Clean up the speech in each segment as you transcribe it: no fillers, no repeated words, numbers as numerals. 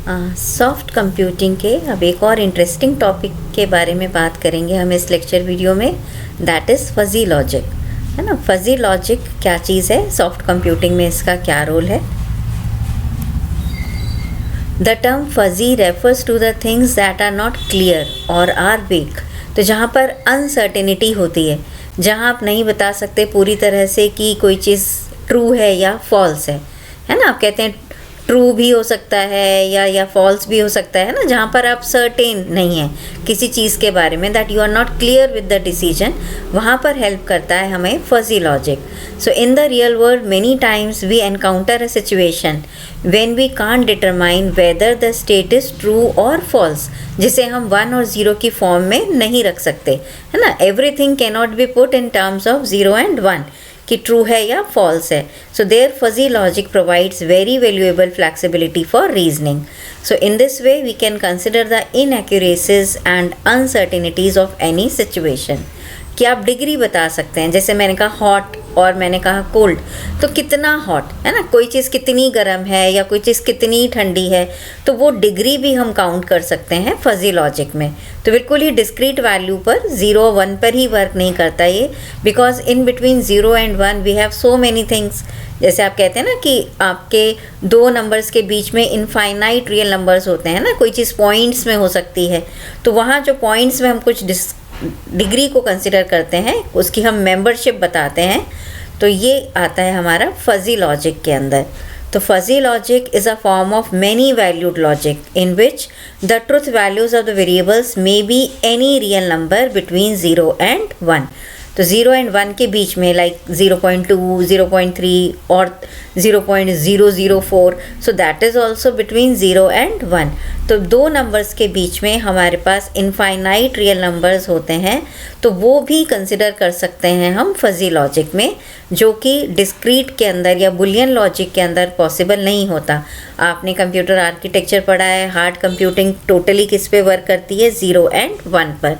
Soft computing के अब एक और इंटरेस्टिंग टॉपिक के बारे में बात करेंगे हम इस लेक्चर वीडियो में, दैट इज़ फजी लॉजिक, है ना। फजी लॉजिक क्या चीज़ है, सॉफ्ट कंप्यूटिंग में इसका क्या रोल है। The term fuzzy refers to the things that are not clear or are vague. तो जहाँ पर अनसर्टेनिटी होती है, जहाँ आप नहीं बता सकते पूरी तरह से कि कोई चीज़ ट्रू है या फॉल्स है ना। आप कहते हैं ट्रू भी हो सकता है या फॉल्स भी हो सकता है ना, जहाँ पर आप सर्टेन नहीं है किसी चीज़ के बारे में, that you are not clear with the decision, वहाँ पर हेल्प करता है हमें fuzzy logic. So in the real world many times we encounter a situation when we can't determine whether the state is true और false, जिसे हम 1 और 0 की फॉर्म में नहीं रख सकते, है ना। Everything can not be put in terms of 0 and 1 कि ट्रू है या फॉल्स है। So there fuzzy logic provides very valuable flexibility for reasoning. So in this way we can consider the inaccuracies and uncertainties of any situation. कि आप degree बता सकते हैं, जैसे मैंने कहा हॉट और मैंने कहा कोल्ड, तो कितना हॉट है ना, कोई चीज़ कितनी गर्म है या कोई चीज़ कितनी ठंडी है, तो वो डिग्री भी हम काउंट कर सकते हैं फजी लॉजिक में। तो बिल्कुल ही डिस्क्रीट वैल्यू पर 0 1 पर ही वर्क नहीं करता ये, because in between 0 and 1 we have so many things. जैसे आप कहते हैं ना कि आपके 2 नंबर्स के बीच में इनफाइनाइट रियल नंबर्स होते हैं ना, कोई चीज़ पॉइंट्स में हो सकती है, तो वहाँ जो पॉइंट्स में हम कुछ डिग्री को कंसिडर करते हैं, उसकी हम मेंबरशिप बताते हैं, तो ये आता है हमारा फजी लॉजिक के अंदर। तो fuzzy logic is a form of many valued logic in which the truth values of the variables may be any real number between 0 and 1। तो 0 and 1 के बीच में लाइक 0.2, 0.3 और 0.004, so that is also between 0 and 1। तो 2 numbers के बीच में हमारे पास infinite real numbers होते हैं, तो वो भी कंसिडर कर सकते हैं हम फजी लॉजिक में, जो कि डिस्क्रीट के अंदर या बुलियन लॉजिक के अंदर पॉसिबल नहीं होता। आपने कंप्यूटर आर्किटेक्चर पढ़ा है, हार्ड कंप्यूटिंग टोटली किस पे वर्क करती है, 0 and 1 पर,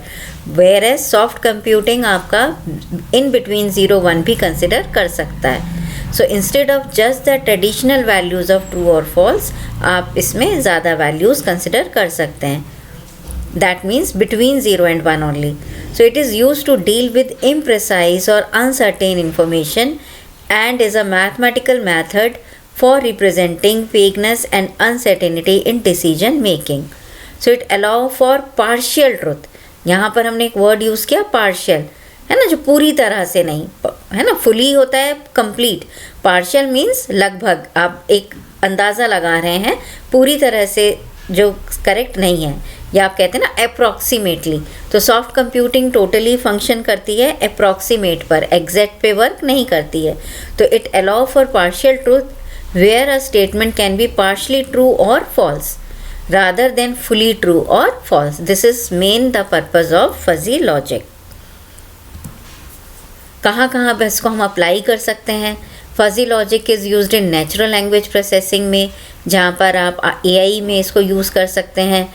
वेयर एज सॉफ्ट कंप्यूटिंग आपका इन बिटवीन 0 1 भी कंसिडर कर सकता है। So instead of just the traditional values of true और फॉल्स, आप इसमें ज़्यादा वैल्यूज़ कंसिडर कर सकते हैं, that means between 0 and 1 only. So it is use to deal with imprecise और uncertain information and is a mathematical method for representing vagueness and uncertainty in decision making. So it allow for partial truth. यहाँ पर हमने एक word use किया partial, है ना, जो पूरी तरह से नहीं है ना। फुली होता है कंप्लीट, पार्शियल मीन्स लगभग, आप एक अंदाज़ा लगा रहे हैं, पूरी तरह से जो करेक्ट नहीं है, या आप कहते हैं ना अप्रॉक्सीमेटली। तो सॉफ्ट कंप्यूटिंग टोटली फंक्शन करती है अप्रॉक्सीमेट पर, एग्जैक्ट पे वर्क नहीं करती है। तो it allow for partial truth where a statement can be partially true और false rather than fully true or false. This is main the purpose of fuzzy logic. कहाँ कहाँ इसको हम अप्लाई कर सकते हैं। Fuzzy logic is used in natural language processing में, जहाँ पर आप AI में इसको यूज़ कर सकते हैं।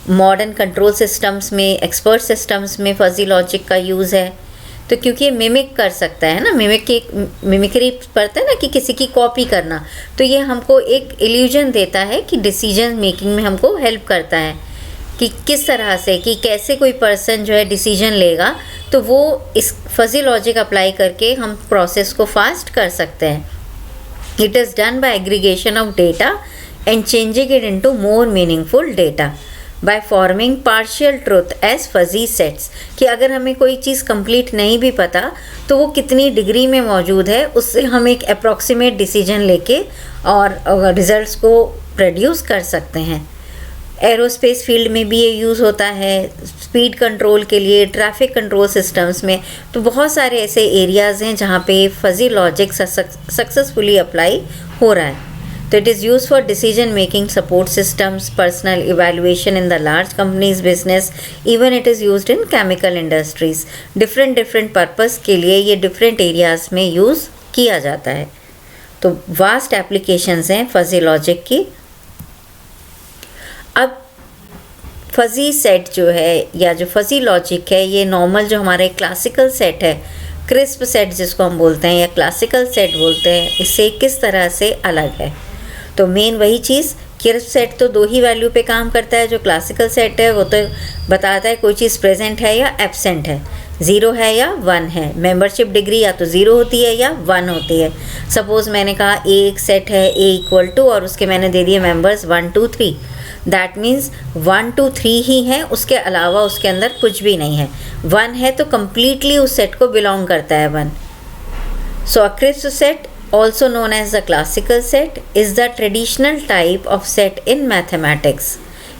मॉडर्न कंट्रोल सिस्टम्स में, एक्सपर्ट सिस्टम्स में फजी लॉजिक का यूज़ है। तो क्योंकि ये मिमिक कर सकता है ना, मिमिक्री पड़ता है ना कि किसी की कॉपी करना, तो ये हमको एक इल्यूजन देता है कि डिसीजन मेकिंग में हमको हेल्प करता है कि किस तरह से, कि कैसे कोई पर्सन जो है डिसीजन लेगा, तो वो इस फजी लॉजिक अप्लाई करके हम प्रोसेस को फास्ट कर सकते हैं। It is done by aggregation of data and changing it into more meaningful data by forming partial truth as fuzzy sets। कि अगर हमें कोई चीज़ कंप्लीट नहीं भी पता, तो वो कितनी डिग्री में मौजूद है, उससे हम एक अप्रॉक्सीमेट डिसीजन लेके और रिजल्ट्स को प्रोड्यूस कर सकते हैं। एरोस्पेस फील्ड में भी ये यूज़ होता है, स्पीड कंट्रोल के लिए, ट्रैफिक कंट्रोल सिस्टम्स में, तो बहुत सारे ऐसे एरियाज़ हैं जहाँ पे फजी लॉजिक सक्सेसफुली अप्लाई हो रहा है। तो it is used for decision making support systems, personal evaluation in the large companies business, even it is used in chemical industries। different purpose के लिए ये different areas में यूज़ किया जाता है। तो vast applications हैं फजी लॉजिक की। अब फजी सेट जो है या जो फजी लॉजिक है, ये नॉर्मल जो हमारा क्लासिकल सेट है, क्रिस्प सेट जिसको हम बोलते हैं या क्लासिकल सेट बोलते हैं, इससे किस तरह से अलग है। तो मेन वही चीज़ क्रिस्प सेट तो 2 ही वैल्यू पे काम करता है, जो क्लासिकल सेट है वो तो बताता है कोई चीज़ प्रेजेंट है या एब्सेंट है, 0 है या 1 है। मेंबरशिप डिग्री या तो 0 होती है या 1 होती है। सपोज़ मैंने कहा A एक सेट है, A इक्वल टू, और उसके मैंने दे दिए मेंबर्स 1 2 3, दैट मीन्स 1 2 3 ही है, उसके अलावा उसके अंदर कुछ भी नहीं है। 1 है तो कम्प्लीटली उस सेट को बिलोंग करता है 1। So a crisp set, also known as the classical set, is the traditional type of set in mathematics.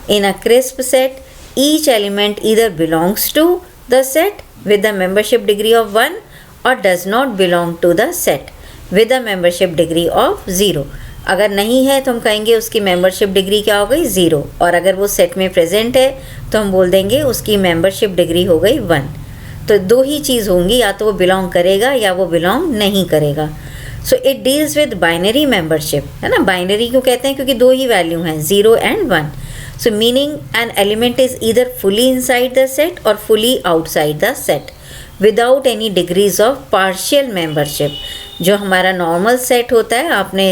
In a crisp set, each element either belongs to the set with the membership degree of 1 or does not belong to the set with a membership degree of 0. अगर नहीं है तो हम कहेंगे उसकी membership degree क्या हो गई 0, और अगर वो सेट में प्रेजेंट है तो हम बोल देंगे उसकी मेंबरशिप डिग्री हो गई 1। तो 2 ही चीज़ होंगी, या तो वो बिलोंग करेगा या वो बिलोंग नहीं करेगा। So it deals with binary membership, है ना। बाइनरी क्यों कहते हैं? क्योंकि 2 ही वैल्यू हैं, 0 and 1। So meaning an element is either fully inside the set और fully outside the set without any degrees of partial membership. जो हमारा नॉर्मल सेट होता है, आपने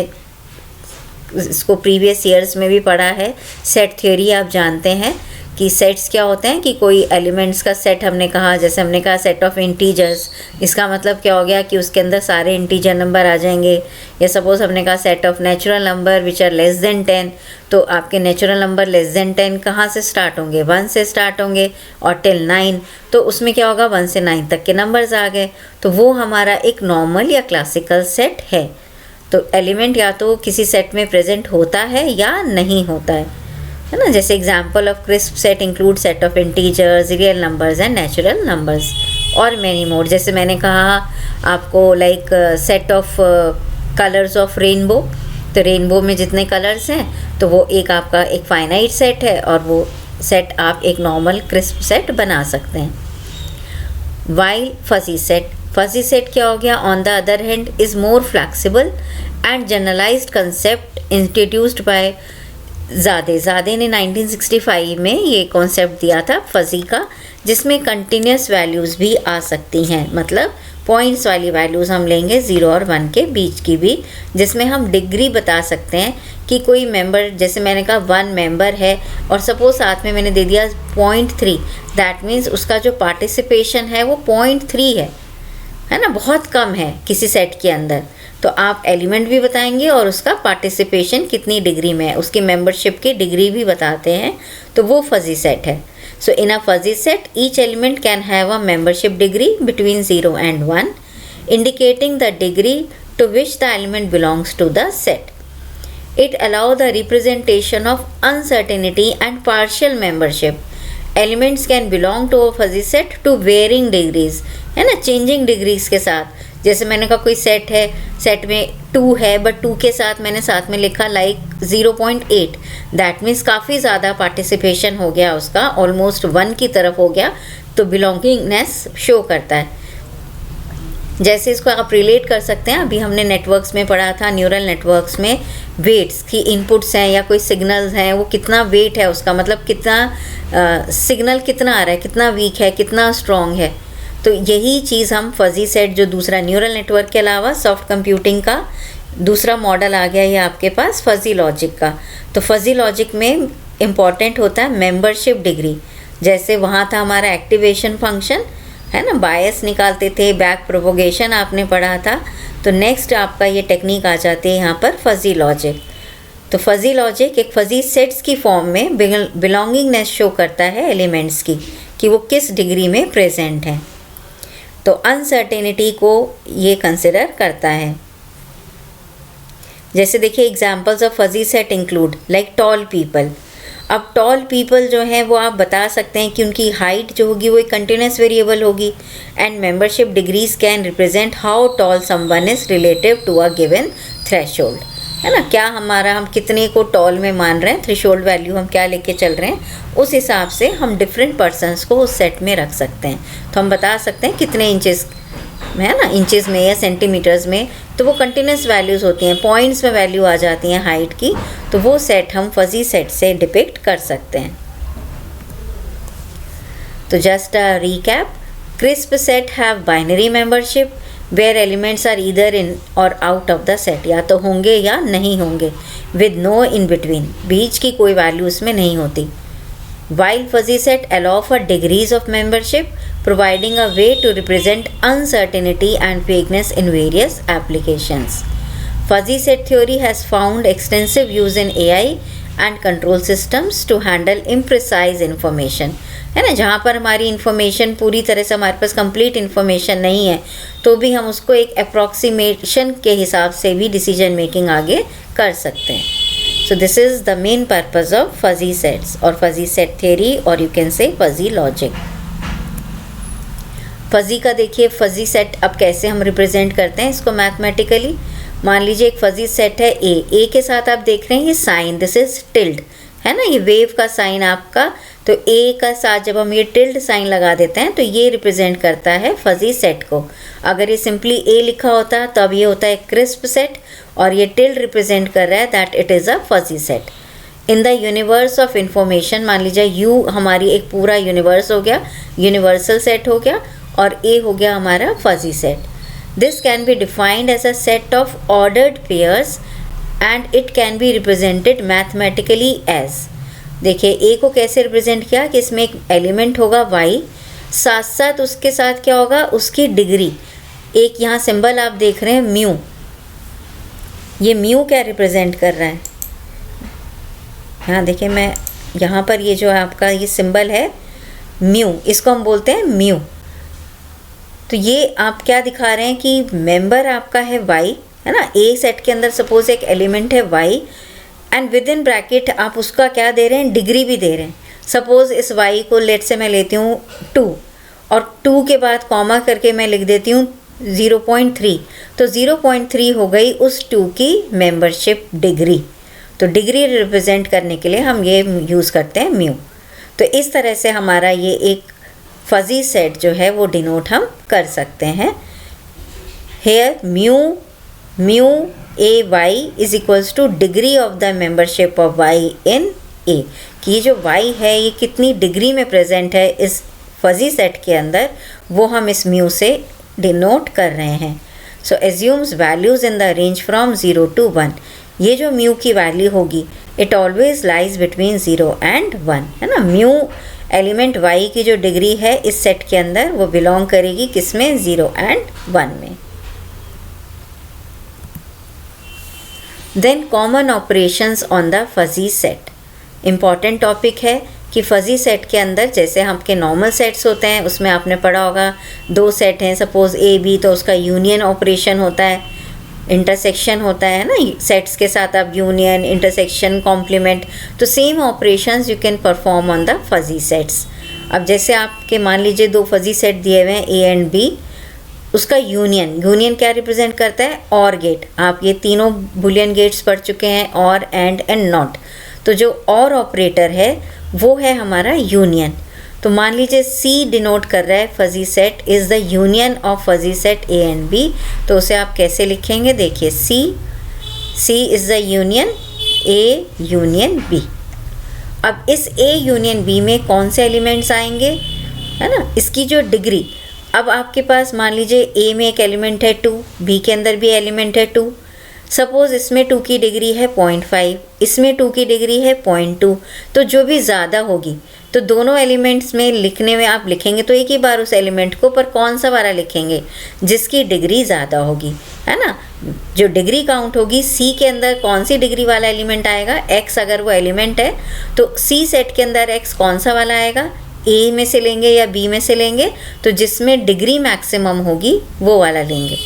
इसको प्रीवियस ईयर्स में भी पढ़ा है, सेट थ्योरी आप जानते हैं कि सेट्स क्या होते हैं कि कोई एलिमेंट्स का सेट हमने कहा, जैसे हमने कहा सेट ऑफ इंटीजर्स, इसका मतलब क्या हो गया कि उसके अंदर सारे इंटीजर नंबर आ जाएंगे। या सपोज़ हमने कहा set of natural number which are less than 10, तो आपके नेचुरल नंबर लेस देन 10 कहाँ से स्टार्ट होंगे? 1 से स्टार्ट होंगे और टिल 9, तो उसमें क्या होगा 1 से 9 तक के नंबर्स आ गए, तो वो हमारा एक नॉर्मल या क्लासिकल सेट है। तो एलिमेंट या तो किसी सेट में प्रेजेंट होता है या नहीं होता है ना। जैसे example of crisp set include set of integers, real numbers and natural numbers और मैनी मोर। जैसे मैंने कहा आपको like set of colours of rainbow, तो रेनबो में जितने कलर्स हैं तो वो एक आपका एक फाइनाइट सेट है, और वो सेट आप एक नॉर्मल क्रिस्प सेट बना सकते हैं। While fuzzy set, fuzzy set क्या हो गया? On the other hand is more flexible and generalized concept introduced by Zadeh ने 1965 में ये कॉन्सेप्ट दिया था फजी का, जिसमें कंटिन्यूस वैल्यूज़ भी आ सकती हैं, मतलब पॉइंट्स वाली वैल्यूज़ हम लेंगे 0 और 1 के बीच की भी, जिसमें हम डिग्री बता सकते हैं कि कोई मेंबर, जैसे मैंने कहा 1 मेंबर है और सपोज साथ में मैंने दे दिया 0.3, दैट मीन्स उसका जो पार्टिसिपेशन है वो 0.3 है ना, बहुत कम है किसी सेट के अंदर। तो आप एलिमेंट भी बताएंगे और उसका पार्टिसिपेशन कितनी डिग्री में है, उसकी मेंबरशिप की डिग्री भी बताते हैं, तो वो फजी सेट है। So in a fuzzy set each element can have a membership degree between 0 and 1, indicating the degree to which the element belongs to the set. It allows the representation of uncertainty and partial membership. Elements can belong to a fuzzy set to varying degrees, है ना, changing degrees के साथ। जैसे मैंने कहा कोई set है, set में 2 है, बट 2 के साथ मैंने साथ में लिखा लाइक 0.8, दैट मीन्स काफ़ी ज़्यादा पार्टिसिपेशन हो गया उसका, ऑलमोस्ट 1 की तरफ हो गया, तो बिलोंगिंगनेस शो करता है। जैसे इसको आप रिलेट कर सकते हैं, अभी हमने नेटवर्क्स में पढ़ा था, न्यूरल नेटवर्क्स में वेट्स की इनपुट्स हैं या कोई सिग्नल्स हैं, वो कितना वेट है उसका, मतलब कितना सिग्नल कितना आ रहा है, कितना वीक है, कितना स्ट्रॉन्ग है। तो यही चीज़ हम फजी सेट, जो दूसरा न्यूरल नेटवर्क के अलावा सॉफ्ट कंप्यूटिंग का दूसरा मॉडल आ गया है आपके पास फजी लॉजिक का। तो फजी लॉजिक में इम्पॉर्टेंट होता है मेंबरशिप डिग्री। जैसे वहाँ था हमारा एक्टिवेशन फंक्शन, है ना, बायस निकालते थे, बैक प्रोपोगेशन आपने पढ़ा था, तो नेक्स्ट आपका ये टेक्निक आ जाती है यहाँ पर फजी लॉजिक। तो फजी लॉजिक एक फजी सेट्स की फॉर्म में बिलोंगिंगनेस शो करता है एलिमेंट्स की, कि वो किस डिग्री में प्रेजेंट हैं। तो अनसर्टेनिटी को ये कंसिडर करता है। जैसे देखिए examples of fuzzy set include like tall people. अब टॉल पीपल जो हैं वो आप बता सकते हैं कि उनकी हाइट जो होगी वो एक कंटिन्यूस वेरिएबल होगी, and membership degrees can represent how tall someone is relative to a given threshold, है ना। क्या हम कितने को टॉल में मान रहे हैं, थ्रेशोल्ड वैल्यू हम क्या लेके चल रहे हैं, उस हिसाब से हम डिफरेंट पर्सन्स को उस सेट में रख सकते हैं। तो हम बता सकते हैं कितने इंचेस में, है ना, इंचेस में या सेंटीमीटर्स में, तो वो कंटिन्यूस वैल्यूज़ होती हैं, पॉइंट्स में वैल्यू आ जाती हैं हाइट की, तो वो सेट हम फजी सेट से डिपिक्ट कर सकते हैं। तो just a recap, crisp set have binary membership where elements are either in or out of the set, या तो होंगे या नहीं होंगे, विद नो इन बिटवीन, बीच की कोई वैल्यू इसमें नहीं होती. While fuzzy set allow for degrees of membership, providing a way to represent uncertainty and vagueness in various applications. Fuzzy set theory has found extensive use in AI and control systems to handle imprecise information. है ना, जहाँ पर हमारी information पूरी तरह से हमारे पास complete information नहीं है तो भी हम उसको एक अप्रॉक्सीमेशन के हिसाब से भी डिसीजन मेकिंग आगे कर सकते हैं. So this is the main purpose of fuzzy sets or fuzzy set theory or you can say fuzzy logic. Fuzzy का देखिए, फजी सेट अब कैसे हम रिप्रेजेंट करते हैं इसको मैथमेटिकली. मान लीजिए एक फजी सेट है ए के साथ आप देख रहे हैं ये साइन, दिस इज टिल्ड, है ना, ये वेव का साइन आपका. तो ए का साथ जब हम ये टिल्ड साइन लगा देते हैं तो ये रिप्रेजेंट करता है फजी सेट को. अगर ये सिंपली ए लिखा होता तब ये होता है क्रिस्प सेट, और ये टिल्ड रिप्रेजेंट कर रहा है that it is a fuzzy set. In the universe of information, मान लीजिए यू हमारी एक पूरा यूनिवर्स हो गया, यूनिवर्सल सेट हो गया, और ए हो गया हमारा fuzzy set. This can be defined as a set of ordered pairs and it can be represented mathematically as. देखिए ए को कैसे रिप्रेजेंट किया कि इसमें एक एलिमेंट होगा वाई, साथ साथ उसके साथ क्या होगा, उसकी डिग्री. एक यहाँ सिंबल आप देख रहे हैं म्यू, ये म्यू क्या रिप्रेजेंट कर रहा है, हाँ देखिए मैं यहाँ पर ये जो आपका ये सिंबल है म्यू, इसको हम बोलते हैं म्यू. तो ये आप क्या दिखा रहे हैं कि मेंबर आपका है वाई, है ना, ए सेट के अंदर सपोज एक एलिमेंट है Y and within bracket आप उसका क्या दे रहे हैं, डिग्री भी दे रहे हैं. सपोज इस वाई को लेट से मैं लेती हूँ 2 और 2 के बाद कॉमा करके मैं लिख देती हूँ 0.3, तो 0.3 हो गई उस 2 की मेंबरशिप डिग्री. तो डिग्री रिप्रेजेंट करने के लिए हम ये यूज़ करते हैं म्यू. तो इस तरह से हमारा ये एक फजी सेट जो है वो डिनोट हम कर सकते हैं. Here mu A Y is equals to degree of the membership of Y in A, कि जो वाई है ये कितनी डिग्री में प्रेजेंट है इस फजी सेट के अंदर, वो हम इस म्यू से डिनोट कर रहे हैं. So assumes values in the range from 0 to 1. ये जो म्यू की वैल्यू होगी it always lies between 0 and 1, है ना. म्यू एलिमेंट वाई की जो डिग्री है इस सेट के अंदर वो बिलोंग करेगी किसमें, 0 and 1 में. Then common operations on the fuzzy set. Important topic है कि फजी सेट के अंदर जैसे आपके नॉर्मल सेट्स होते हैं उसमें आपने पढ़ा होगा 2 सेट हैं सपोज ए बी, तो उसका यूनियन ऑपरेशन होता है, इंटरसेक्शन होता है ना, सेट्स के साथ आप यूनियन, इंटरसेक्शन, कॉम्प्लीमेंट, तो same operations you can perform on the fuzzy sets. अब जैसे आपके मान लीजिए 2 फजी सेट दिए हुए हैं ए एंड बी, उसका यूनियन क्या रिप्रेजेंट करता है, और गेट. आप ये तीनों बुलियन गेट्स पढ़ चुके हैं, और एंड नॉट. तो जो और ऑपरेटर है वो है हमारा यूनियन. तो मान लीजिए सी डिनोट कर रहा है fuzzy set is the union of fuzzy set A and B, तो उसे आप कैसे लिखेंगे, देखिए C is the union A union B. अब इस ए यूनियन बी में कौन से एलिमेंट्स आएंगे, है ना, इसकी जो डिग्री. अब आपके पास मान लीजिए ए में एक एलिमेंट है 2, बी के अंदर भी एलिमेंट है 2. सपोज़ इसमें 2 की डिग्री है 0.5, इसमें 2 की डिग्री है 0.2. तो जो भी ज़्यादा होगी तो दोनों एलिमेंट्स में लिखने में आप लिखेंगे तो एक ही बार उस एलिमेंट को, पर कौन सा वाला लिखेंगे, जिसकी डिग्री ज़्यादा होगी, है ना. जो डिग्री काउंट होगी सी के अंदर कौन सी डिग्री वाला एलिमेंट आएगा, एक्स अगर वो एलिमेंट है तो सी सेट के अंदर एक्स कौन सा वाला आएगा, ए में से लेंगे या बी में से लेंगे, तो जिसमें डिग्री मैक्सिमम होगी वो वाला लेंगे.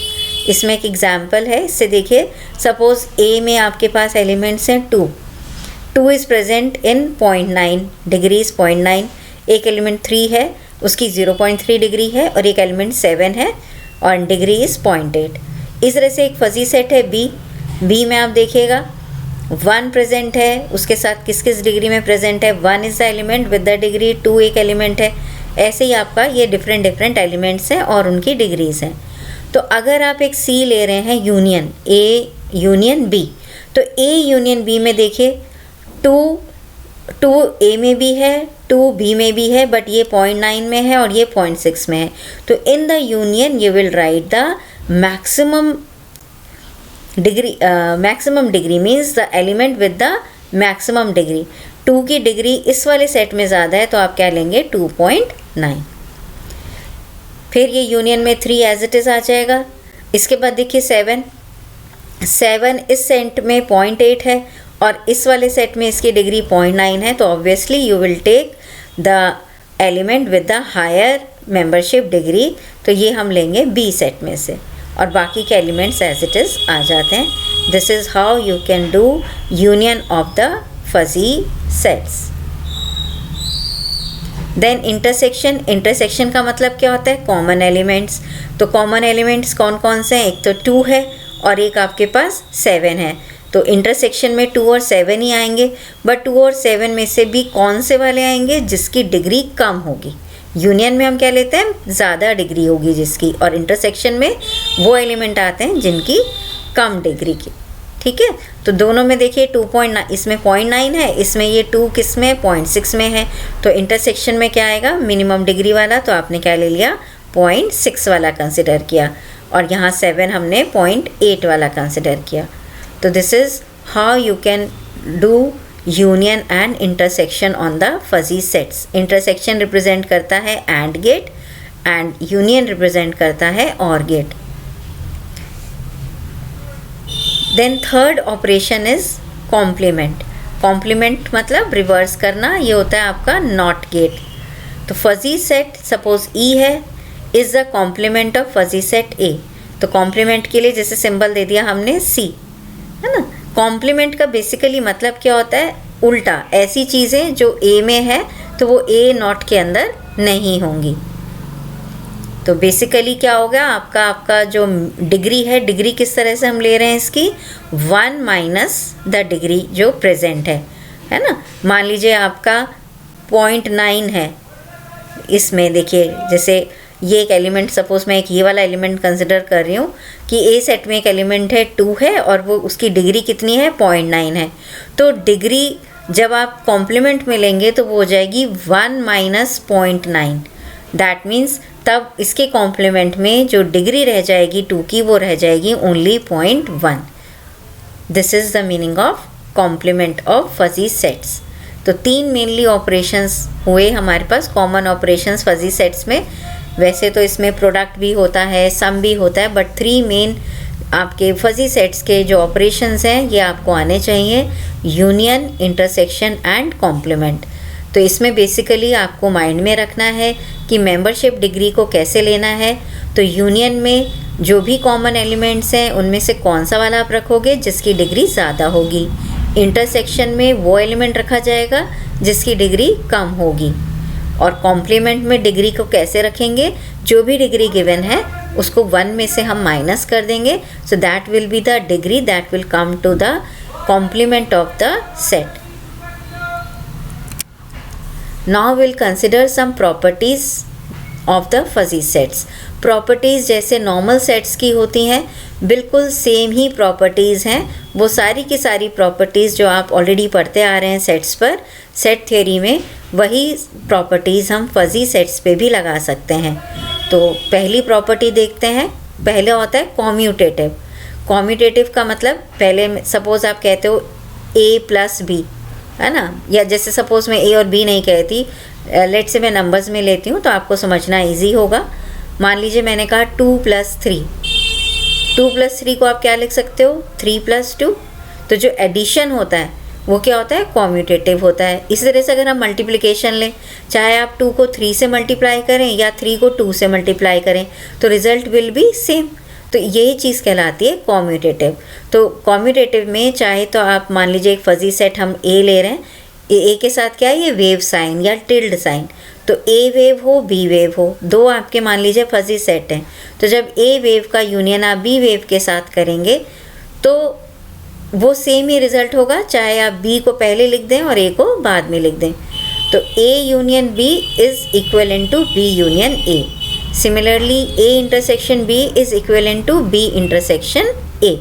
इसमें एक एग्जाम्पल है, इससे देखिए सपोज़ ए में आपके पास एलिमेंट्स हैं 2 is present in 0.9, degree is 0.9. एक एलिमेंट 3 है उसकी 0.3 डिग्री है, और एक एलिमेंट 7 है और डिग्री इज़ 0.8. इस तरह से एक फजी सेट है बी में आप देखिएगा 1 प्रेजेंट है, उसके साथ किस किस डिग्री में प्रेजेंट है, 1 is the element with the degree, 2 एक एलिमेंट है. ऐसे ही आपका ये डिफरेंट एलिमेंट्स हैं और उनकी डिग्रीज हैं. तो अगर आप एक सी ले रहे हैं यूनियन ए यूनियन बी, तो ए यूनियन बी में देखिए 2 ए में भी है 2 बी में भी है, बट ये 0.9 में है और ये 0.6 में है. तो in the union you will write the maximum degree means the element with the maximum degree. 2 की डिग्री इस वाले सेट में ज़्यादा है तो आप क्या लेंगे 2.9। फिर ये यूनियन में 3 एज इट इज़ आ जाएगा। इसके बाद देखिए 7 इस सेट में 0.8 है और इस वाले सेट में इसकी डिग्री 0.9 है, तो obviously you will take the element with the higher membership degree, तो ये हम लेंगे बी सेट में से और बाकी के एलिमेंट्स एज इट इज़ आ जाते हैं। This is how you can do union of the fuzzy sets. Then intersection का मतलब क्या होता है, कॉमन एलिमेंट्स। तो कॉमन एलिमेंट्स कौन कौन से हैं, एक तो 2 है और एक आपके पास 7 है, तो इंटरसेक्शन में 2 और 7 ही आएंगे। बट 2 और 7 में से भी कौन से वाले आएंगे, जिसकी डिग्री कम होगी। यूनियन में हम क्या लेते हैं, ज़्यादा डिग्री होगी जिसकी, और इंटरसेक्शन में वो एलिमेंट आते हैं जिनकी कम डिग्री की। ठीक है, तो दोनों में देखिए 2.9, इसमें 0.9 है, इसमें ये 2 किस में 0.6 में है, तो इंटरसेक्शन में क्या आएगा मिनिमम डिग्री वाला, तो आपने क्या ले लिया 0.6 वाला कंसिडर किया, और यहाँ 7 हमने 0.8 वाला कंसिडर किया। तो this is how you can do union and intersection on the fuzzy sets. Intersection represent करता है एंड गेट एंड यूनियन रिप्रेजेंट करता है or gate. Then third operation is complement. Complement मतलब रिवर्स करना, ये होता है आपका नॉट गेट। तो फजी सेट सपोज ई है, is the complement of fuzzy set A. तो कॉम्प्लीमेंट के लिए जैसे सिंबल दे दिया हमने सी, है ना। कॉम्प्लीमेंट का बेसिकली मतलब क्या होता है, उल्टा, ऐसी चीज़ें जो ए में है तो वो ए नॉट के अंदर नहीं होंगी। तो बेसिकली क्या होगा, आपका जो डिग्री है, डिग्री किस तरह से हम ले रहे हैं इसकी, 1 माइनस द डिग्री जो प्रेजेंट है ना। मान लीजिए आपका 0.9 है, इसमें देखिए जैसे ये एक एलिमेंट, सपोज मैं एक ये वाला एलिमेंट कंसिडर कर रही हूँ कि ए सेट में एक एलिमेंट है 2 है और वो उसकी डिग्री कितनी है 0.9 है। तो डिग्री जब आप कॉम्प्लीमेंट में लेंगे तो वो हो जाएगी 1 माइनस 0.9। दैट मीन्स तब इसके कॉम्प्लीमेंट में जो डिग्री रह जाएगी 2 की, वो रह जाएगी only 0.1। This is the meaning of complement of fuzzy sets. तो 3 मेनली ऑपरेशंस हुए हमारे पास, कॉमन ऑपरेशंस फजी सेट्स में। वैसे तो इसमें प्रोडक्ट भी होता है, सम भी होता है, बट 3 मेन आपके फजी सेट्स के जो ऑपरेशंस हैं ये आपको आने चाहिए, यूनियन, इंटरसेक्शन एंड कॉम्प्लीमेंट। तो इसमें बेसिकली आपको माइंड में रखना है कि मेंबरशिप डिग्री को कैसे लेना है। तो यूनियन में जो भी कॉमन एलिमेंट्स हैं उनमें से कौन सा वाला आप रखोगे जिसकी डिग्री ज़्यादा होगी। इंटरसेक्शन में वो एलिमेंट रखा जाएगा जिसकी डिग्री कम होगी। और कॉम्प्लीमेंट में डिग्री को कैसे रखेंगे, जो भी डिग्री गिवन है उसको 1 में से हम माइनस कर देंगे, so that will be the degree that will come to the complement of the set. Now will consider some properties of the fuzzy sets. Properties जैसे नॉर्मल सेट्स की होती हैं, बिल्कुल सेम ही प्रॉपर्टीज़ हैं। वो सारी की सारी प्रॉपर्टीज़ जो आप ऑलरेडी पढ़ते आ रहे हैं सेट्स पर, सेट थ्योरी में, वही प्रॉपर्टीज़ हम फजी सेट्स पे भी लगा सकते हैं। तो पहली प्रॉपर्टी देखते हैं। पहले होता है कॉम्यूटेटिव। कॉम्यूटेटिव का मतलब, पहले सपोज़ आप कहते हो a प्लस बी, है ना, या जैसे सपोज़ मैं a और b नहीं कहती, लेट से मैं नंबर्स में लेती हूँ तो आपको समझना इजी होगा। मान लीजिए मैंने कहा 2 + 3। 2 + 3 को आप क्या लिख सकते हो, 3 + 2। तो जो एडिशन होता है वो क्या होता है, कॉम्यूटेटिव होता है। इसी तरह से अगर हम मल्टीप्लिकेशन लें, चाहे आप 2 को 3 से मल्टीप्लाई करें या 3 को 2 से मल्टीप्लाई करें, तो रिज़ल्ट विल बी सेम। तो यही चीज़ कहलाती है कॉम्यूटेटिव। तो कॉम्यूटेटिव में चाहे तो आप मान लीजिए एक फजी सेट हम ए ले रहे हैं, ए के साथ क्या है, ये वेव साइन या टिल्ड साइन। तो ए वेव हो, बी वेव हो, दो आपके मान लीजिए फजी सेट हैं। तो जब ए वेव का यूनियन आप बी वेव के साथ करेंगे तो वो सेम ही रिज़ल्ट होगा, चाहे आप बी को पहले लिख दें और ए को बाद में लिख दें। तो A union B is equivalent to B union A. Similarly A intersection B is equivalent to B intersection A.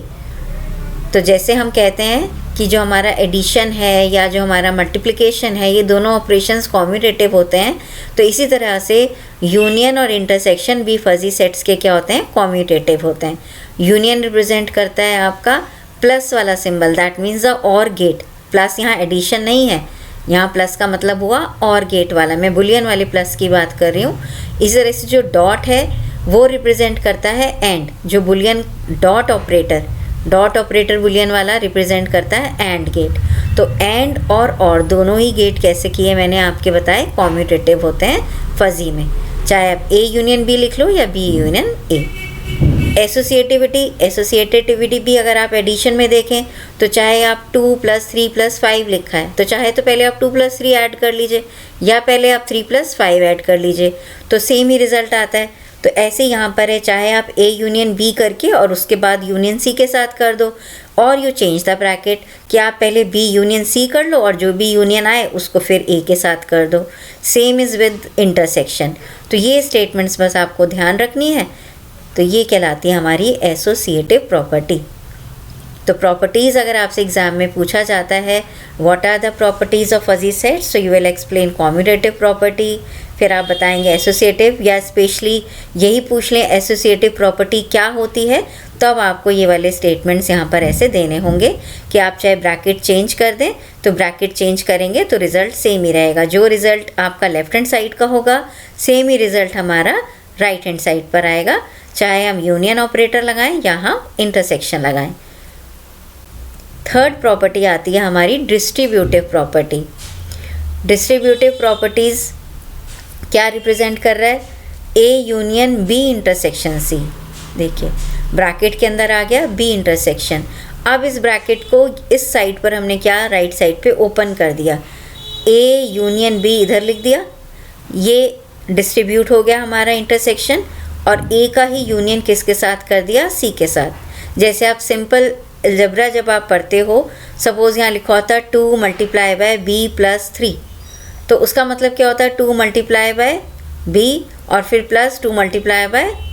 तो जैसे हम कहते हैं कि जो हमारा एडिशन है या जो हमारा मल्टीप्लिकेशन है, ये दोनों ऑपरेशंस कॉम्यूटेटिव होते हैं, तो इसी तरह से यूनियन और इंटरसेक्शन भी फजी सेट्स के क्या होते हैं, कॉम्यूटेटिव होते हैं। यूनियन रिप्रेजेंट करता है आपका प्लस वाला सिंबल, दैट मीन्स द और गेट। प्लस यहाँ एडिशन नहीं है, यहाँ प्लस का मतलब हुआ और गेट वाला, मैं बुलियन वाले प्लस की बात कर रही हूँ। इसी तरह से जो डॉट है वो रिप्रेजेंट करता है एंड, जो बुलियन डॉट ऑपरेटर बुलियन वाला रिप्रेजेंट करता है एंड गेट। तो एंड और दोनों ही गेट कैसे किए मैंने आपके बताए, कॉम्यूटेटिव होते हैं फजी में, चाहे आप ए यूनियन बी लिख लो या बी यूनियन ए। एसोसिएटिविटी भी अगर आप एडिशन में देखें तो चाहे आप 2 + 3 + 5 लिखा है, तो चाहे तो पहले आप 2 + 3 ऐड कर लीजिए या पहले आप 3 + 5 ऐड कर लीजिए, तो सेम ही रिजल्ट आता है। तो ऐसे यहाँ पर है, चाहे आप ए यूनियन बी करके और उसके बाद यूनियन सी के साथ कर दो, और यू चेंज द ब्रैकेट कि आप पहले बी यूनियन सी कर लो और जो भी यूनियन आए उसको फिर ए के साथ कर दो। Same is with intersection. तो ये स्टेटमेंट्स बस आपको ध्यान रखनी है। तो ये कहलाती है हमारी एसोसिएटिव प्रॉपर्टी। तो प्रॉपर्टीज़ अगर आपसे एग्जाम में पूछा जाता है what are the properties of fuzzy sets, so you will explain commutative property, फिर आप बताएंगे एसोसिएटिव, या स्पेशली यही पूछ लें एसोसिएटिव प्रॉपर्टी क्या होती है, तब आपको ये वाले स्टेटमेंट्स यहाँ पर ऐसे देने होंगे कि आप चाहे ब्रैकेट चेंज कर दें, तो ब्रैकेट चेंज करेंगे तो रिज़ल्ट सेम ही रहेगा। जो रिज़ल्ट आपका लेफ्ट हैंड साइड का होगा सेम ही रिज़ल्ट हमारा राइट हैंड साइड पर आएगा, चाहे हम यूनियन ऑपरेटर लगाएं या हम इंटरसेक्शन लगाएं। थर्ड प्रॉपर्टी आती है हमारी डिस्ट्रीब्यूटिव प्रॉपर्टी। डिस्ट्रीब्यूटिव प्रॉपर्टीज़ क्या रिप्रेजेंट कर रहा है, A union B intersection C. देखिए ब्रैकेट के अंदर आ गया बी इंटरसेक्शन, अब इस ब्रैकेट को इस साइड पर हमने क्या, राइट साइड पे ओपन कर दिया, ए यूनियन बी इधर लिख दिया, ये डिस्ट्रीब्यूट हो गया हमारा इंटरसेक्शन, और ए का ही यूनियन किसके साथ कर दिया, सी के साथ। जैसे आप सिंपल अलजेब्रा जब आप पढ़ते हो, सपोज़ यहाँ लिखा होता है 2 × b + 3, तो उसका मतलब क्या होता है 2 × b और फिर +2 ×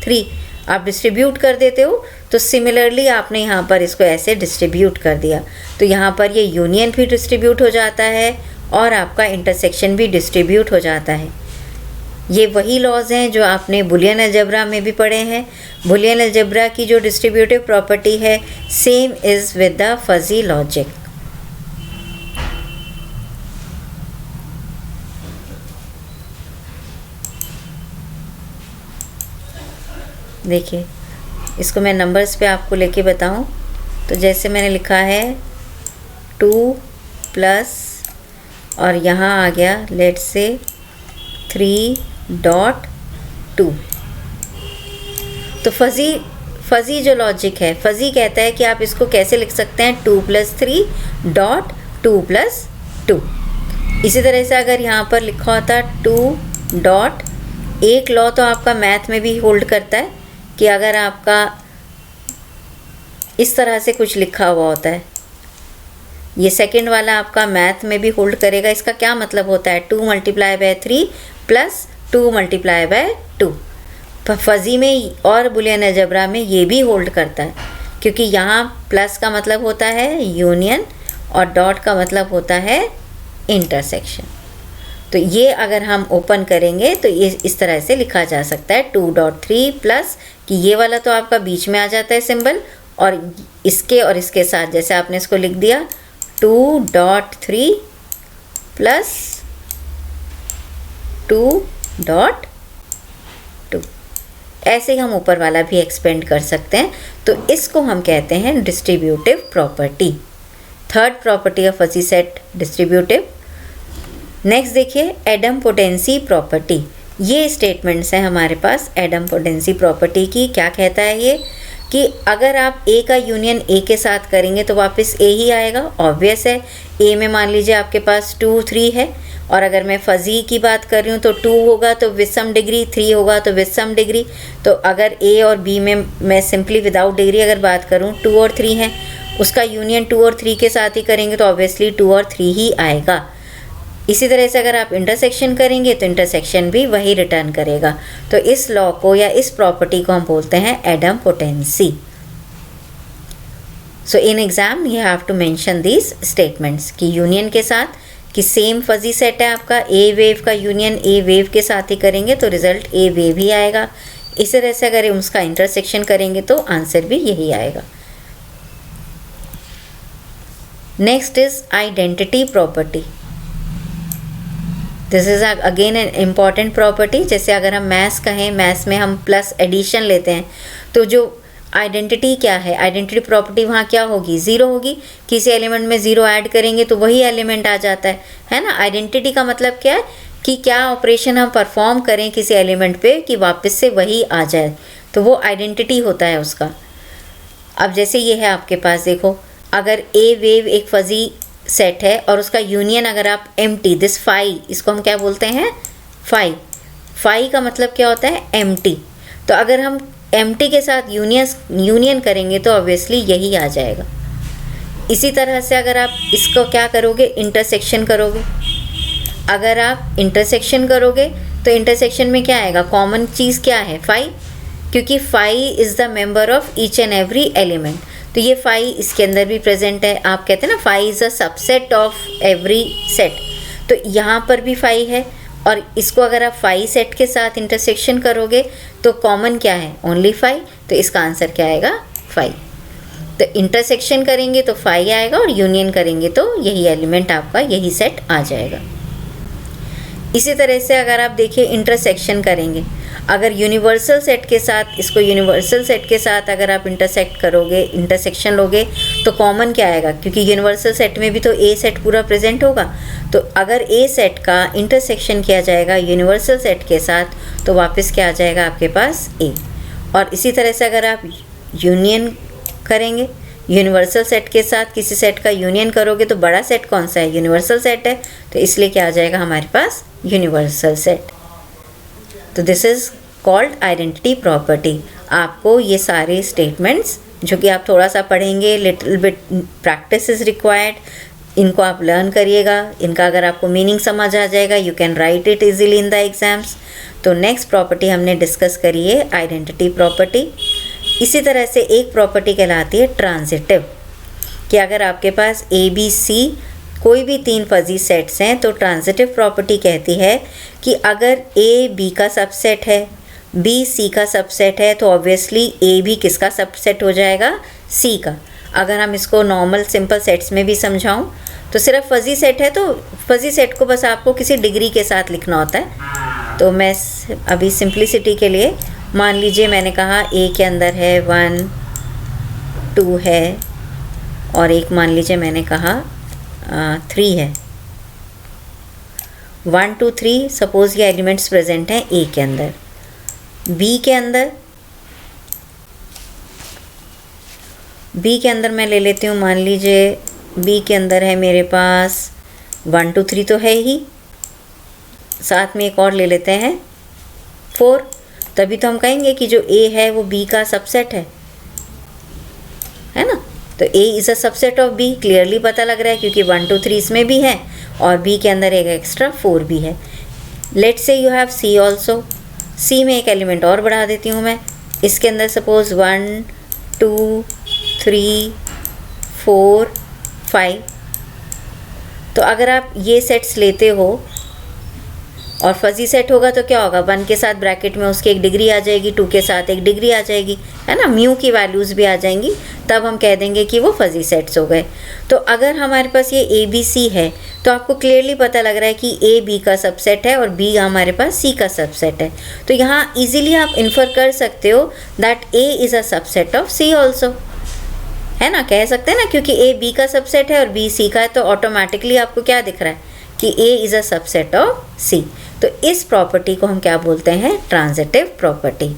3, आप डिस्ट्रीब्यूट कर देते हो। तो सिमिलरली आपने यहाँ पर इसको ऐसे डिस्ट्रीब्यूट कर दिया, तो यहाँ पर ये यूनियन भी डिस्ट्रीब्यूट हो जाता है और आपका इंटरसेक्शन भी डिस्ट्रीब्यूट हो जाता है। ये वही लॉज हैं जो आपने बुलियन अलजेब्रा में भी पढ़े हैं। बुलियन अलजेब्रा की जो डिस्ट्रीब्यूटिव प्रॉपर्टी है same is with the fuzzy logic. देखिए इसको मैं नंबर्स पे आपको लेके बताऊं, तो जैसे मैंने लिखा है 2 प्लस और यहाँ आ गया लेट्स से 3.2। तो फजी जो लॉजिक है, फजी कहता है कि आप इसको कैसे लिख सकते हैं 2 + 3.2 + 2। इसी तरह से अगर यहाँ पर लिखा होता 2. एक लॉ तो आपका मैथ में भी होल्ड करता है कि अगर आपका इस तरह से कुछ लिखा हुआ होता है, ये सेकंड वाला आपका मैथ में भी होल्ड करेगा। इसका क्या मतलब होता है 2 × 3 + 2 × 2। फजी में और बुलियन अलजेब्रा में ये भी होल्ड करता है, क्योंकि यहाँ प्लस का मतलब होता है यूनियन और डॉट का मतलब होता है इंटरसेक्शन। तो ये अगर हम ओपन करेंगे तो ये इस तरह से लिखा जा सकता है 2.3 प्लस कि ये वाला तो आपका बीच में आ जाता है सिंबल, और इसके साथ जैसे आपने इसको लिख दिया 2.3 प्लस 2.2। ऐसे ही हम ऊपर वाला भी एक्सपेंड कर सकते हैं। तो इसको हम कहते हैं distributive property. Third property of fuzzy set distributive. Next देखिए एडम्पोटेंसी प्रॉपर्टी। ये स्टेटमेंट्स हैं हमारे पास एडम्पोटेंसी प्रॉपर्टी की। क्या कहता है ये कि अगर आप ए का यूनियन ए के साथ करेंगे तो वापस ए ही आएगा, ऑब्वियस है। ए में मान लीजिए आपके पास 2, 3 है, और अगर मैं फजी की बात कर रही हूँ तो 2 होगा तो विद सम डिग्री, 3 होगा तो विद सम डिग्री। तो अगर ए और बी में मैं सिंपली विदाउट डिग्री अगर बात करूँ 2 और 3 है, उसका यूनियन 2 और 3 के साथ ही करेंगे तो ऑब्वियसली 2 और 3 ही आएगा। इसी तरह से अगर आप इंटरसेक्शन करेंगे तो इंटरसेक्शन भी वही रिटर्न करेगा। तो इस लॉ को या इस प्रॉपर्टी को हम बोलते हैं idempotency. So in exam you have to mention these statements कि यूनियन के साथ कि सेम फजी सेट है आपका, ए वेव का यूनियन ए वेव के साथ ही करेंगे तो रिजल्ट ए वेव ही आएगा। इस तरह से अगर उसका इंटरसेक्शन करेंगे तो आंसर भी यही आएगा। Next is identity property. This is again an important property. जैसे अगर हम मैथ्स कहें, मैथ्स में हम प्लस एडिशन लेते हैं तो जो आइडेंटिटी क्या है, आइडेंटिटी प्रॉपर्टी वहाँ क्या होगी, ज़ीरो होगी। किसी एलिमेंट में ज़ीरो ऐड करेंगे तो वही एलिमेंट आ जाता है ना। आइडेंटिटी का मतलब क्या है कि क्या ऑपरेशन हम परफॉर्म करें किसी एलिमेंट पे कि वापस से वही आ जाए, तो वो आइडेंटिटी होता है उसका। अब जैसे ये है आपके पास, देखो अगर ए वेव एक फजी सेट है और उसका यूनियन अगर आप एम्प्टी, दिस फाई, इसको हम क्या बोलते हैं, फाई। फाई का मतलब क्या होता है, एम्प्टी। तो अगर हम एम्प्टी के साथ यूनियन करेंगे तो ऑब्वियसली यही आ जाएगा। इसी तरह से अगर आप इसको क्या करोगे, इंटरसेक्शन करोगे। अगर आप इंटरसेक्शन करोगे तो इंटरसेक्शन में क्या आएगा, कॉमन चीज़ क्या है, फाई, क्योंकि phi is the member of each and every element. तो ये फाई इसके अंदर भी प्रेजेंट है। आप कहते हैं ना phi is a subset of every set, तो यहाँ पर भी फाई है। और इसको अगर आप फाई सेट के साथ इंटरसेक्शन करोगे तो कॉमन क्या है, ओनली फाई। तो इसका आंसर क्या आएगा, फाई। तो इंटरसेक्शन करेंगे तो फाई आएगा और यूनियन करेंगे तो यही एलिमेंट आपका, यही सेट आ जाएगा। इसी तरह से अगर आप देखिए इंटरसेक्शन करेंगे, अगर यूनिवर्सल सेट के साथ, इसको यूनिवर्सल सेट के साथ अगर आप इंटरसेक्ट करोगे, इंटरसेक्शन लोगे तो कॉमन क्या आएगा, क्योंकि यूनिवर्सल सेट में भी तो ए सेट पूरा प्रेजेंट होगा। तो अगर ए सेट का इंटरसेक्शन किया जाएगा यूनिवर्सल सेट के साथ तो वापस क्या आ जाएगा आपके पास, ए। और इसी तरह से अगर आप यूनियन करेंगे, यूनिवर्सल सेट के साथ किसी सेट का यूनियन करोगे तो बड़ा सेट कौन सा है, यूनिवर्सल सेट है, तो इसलिए क्या आ जाएगा हमारे पास, यूनिवर्सल सेट। तो this is called identity property. आपको ये सारे स्टेटमेंट्स जो कि आप थोड़ा सा पढ़ेंगे, little bit practice is required, इनको आप लर्न करिएगा। इनका अगर आपको मीनिंग समझ आ जाएगा, you can write it easily in the exams. तो नेक्स्ट प्रॉपर्टी हमने डिस्कस करी है आइडेंटिटी प्रॉपर्टी। इसी तरह से एक प्रॉपर्टी कहलाती है ट्रांजिटिव, कि अगर आपके पास ए बी सी कोई भी तीन फजी सेट्स हैं तो ट्रांजिटिव प्रॉपर्टी कहती है कि अगर ए बी का सबसेट है, बी सी का सबसेट है, तो ऑब्वियसली ए भी किसका सबसेट हो जाएगा, सी का। अगर हम इसको नॉर्मल सिंपल सेट्स में भी समझाऊं तो सिर्फ फजी सेट है तो फजी सेट को बस आपको किसी डिग्री के साथ लिखना होता है। तो मैं अभी सिंप्लिसिटी के लिए मान लीजिए मैंने कहा ए के अंदर है 1 2 है और एक मान लीजिए मैंने कहा 3 है। 1 2 3 सपोज़ ये एलिमेंट्स प्रेजेंट हैं ए के अंदर। बी के अंदर मैं ले लेती हूँ, मान लीजिए बी के अंदर है मेरे पास 1 2 3 तो है ही, साथ में एक और ले लेते हैं 4। तभी तो हम कहेंगे कि जो ए है वो बी का सबसेट है ना। तो A is a subset of B, clearly पता लग रहा है क्योंकि 1 2 3 इसमें भी है और बी के अंदर एक एक्स्ट्रा 4 भी है। Let's say you have C also. C में एक एलिमेंट और बढ़ा देती हूँ मैं, इसके अंदर सपोज़ 1 2 3 4 5। तो अगर आप ये सेट्स लेते हो और फजी सेट होगा तो क्या होगा, 1 के साथ ब्रैकेट में उसकी एक डिग्री आ जाएगी, 2 के साथ एक डिग्री आ जाएगी, है ना, म्यू की वैल्यूज़ भी आ जाएंगी, तब हम कह देंगे कि वो फजी सेट्स हो गए। तो अगर हमारे पास ये ए बी सी है तो आपको क्लियरली पता लग रहा है कि ए बी का सबसेट है और बी हमारे पास सी का सबसेट है। तो यहाँ ईजिली आप इन्फर कर सकते हो that A is a subset of C also, है ना, कह सकते हैं ना, क्योंकि ए बी का सबसेट है और बी सी का है तो ऑटोमेटिकली आपको क्या दिख रहा है कि A is a subset of C. तो इस प्रॉपर्टी को हम क्या बोलते हैं, transitive property.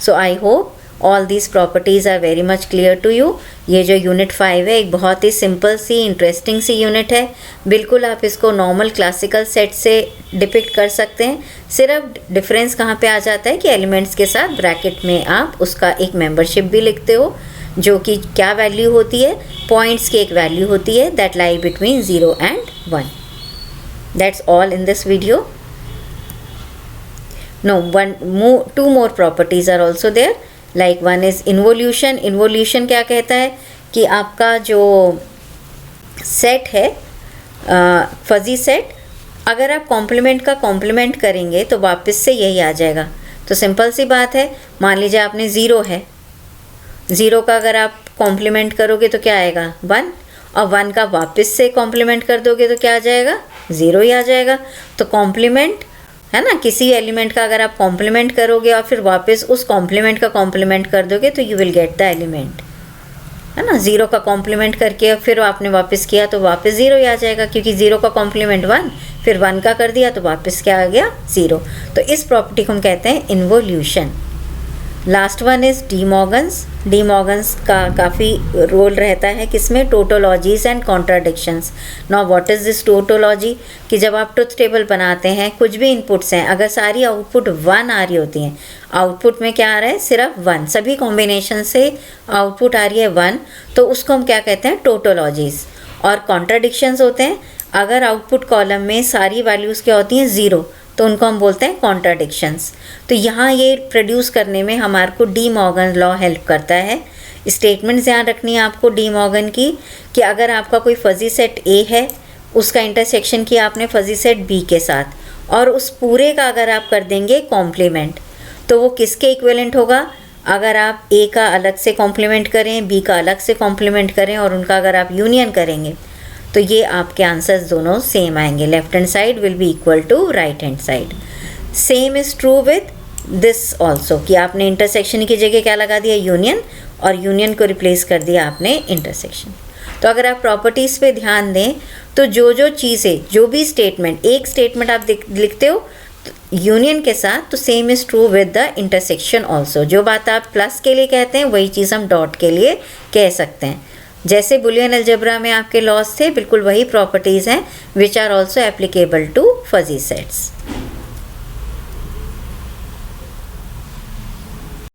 So I hope all these properties are very much clear to you. ये जो यूनिट 5 है एक बहुत ही सिंपल सी इंटरेस्टिंग सी यूनिट है। बिल्कुल आप इसको नॉर्मल क्लासिकल सेट से डिपिक्ट कर सकते हैं। सिर्फ डिफरेंस कहाँ पे आ जाता है कि एलिमेंट्स के साथ ब्रैकेट में आप उसका एक मेंबरशिप भी लिखते हो, जो कि क्या वैल्यू होती है, पॉइंट्स की एक वैल्यू होती है that lie between 0 and 1। That's all in this video. No, two more properties are also there. Like one is involution. Involution क्या कहता है कि आपका जो सेट है फजी सेट, अगर आप कॉम्प्लीमेंट का कॉम्प्लीमेंट करेंगे तो वापस से यही आ जाएगा। तो सिंपल सी बात है, मान लीजिए आपने ज़ीरो है, ज़ीरो का अगर आप कॉम्प्लीमेंट करोगे तो क्या आएगा 1, और 1 का वापस से कॉम्प्लीमेंट कर दोगे तो क्या आ जाएगा 0 ही आ जाएगा। तो कॉम्प्लीमेंट है ना, किसी एलिमेंट का अगर आप कॉम्प्लीमेंट करोगे और फिर वापस उस कॉम्प्लीमेंट का कॉम्प्लीमेंट कर दोगे तो you will get the element, है ना। 0 का कॉम्प्लीमेंट करके फिर आपने वापस किया तो वापस 0 ही आ जाएगा, क्योंकि 0 का कॉम्प्लीमेंट 1, फिर 1 का कर दिया तो वापस क्या आ गया 0। तो इस प्रॉपर्टी को हम कहते हैं involution. Last one is De Morgan's. De Morgan's का काफ़ी रोल रहता है किसमें, tautologies and contradictions. Now what is this tautology, कि जब आप ट्रुथ टेबल बनाते हैं, कुछ भी इनपुट्स हैं, अगर सारी आउटपुट 1 आ रही होती हैं, आउटपुट में क्या आ रहा है सिर्फ 1, सभी कॉम्बिनेशन से आउटपुट आ रही है 1, तो उसको हम क्या कहते हैं टोटोलॉजीज़। और कॉन्ट्राडिक्शंस होते हैं, अगर आउटपुट कॉलम में सारी वैल्यूज़ क्या होती हैं 0, तो उनको हम बोलते हैं कॉन्ट्राडिक्शंस। तो यहाँ ये प्रोड्यूस करने में हमारे को डी मॉर्गन लॉ हेल्प करता है। स्टेटमेंट ध्यान रखनी है आपको डी मॉर्गन की, कि अगर आपका कोई फजी सेट ए है, उसका इंटरसेक्शन किया आपने फजी सेट बी के साथ, और उस पूरे का अगर आप कर देंगे कॉम्प्लीमेंट, तो वो किसके इक्विवेलेंट होगा। अगर आप ए का अलग से कॉम्प्लीमेंट करें, बी का अलग से कॉम्प्लीमेंट करें, और उनका अगर आप यूनियन करेंगे तो ये आपके आंसर्स दोनों सेम आएंगे। Left hand side will be equal to right hand side. Same is true with this also, कि आपने इंटरसेक्शन की जगह क्या लगा दिया यूनियन, और यूनियन को रिप्लेस कर दिया आपने इंटरसेक्शन। तो अगर आप प्रॉपर्टीज़ पे ध्यान दें तो जो चीज़ें, जो भी स्टेटमेंट, एक स्टेटमेंट आप लिखते हो यूनियन के साथ, तो same is true with the intersection also. जो बात आप प्लस के लिए कहते हैं वही चीज़ हम डॉट के लिए कह सकते हैं। जैसे बुलियन अलजेब्रा में आपके लॉस थे, बिल्कुल वही प्रॉपर्टीज़ हैं which are also applicable to fuzzy sets.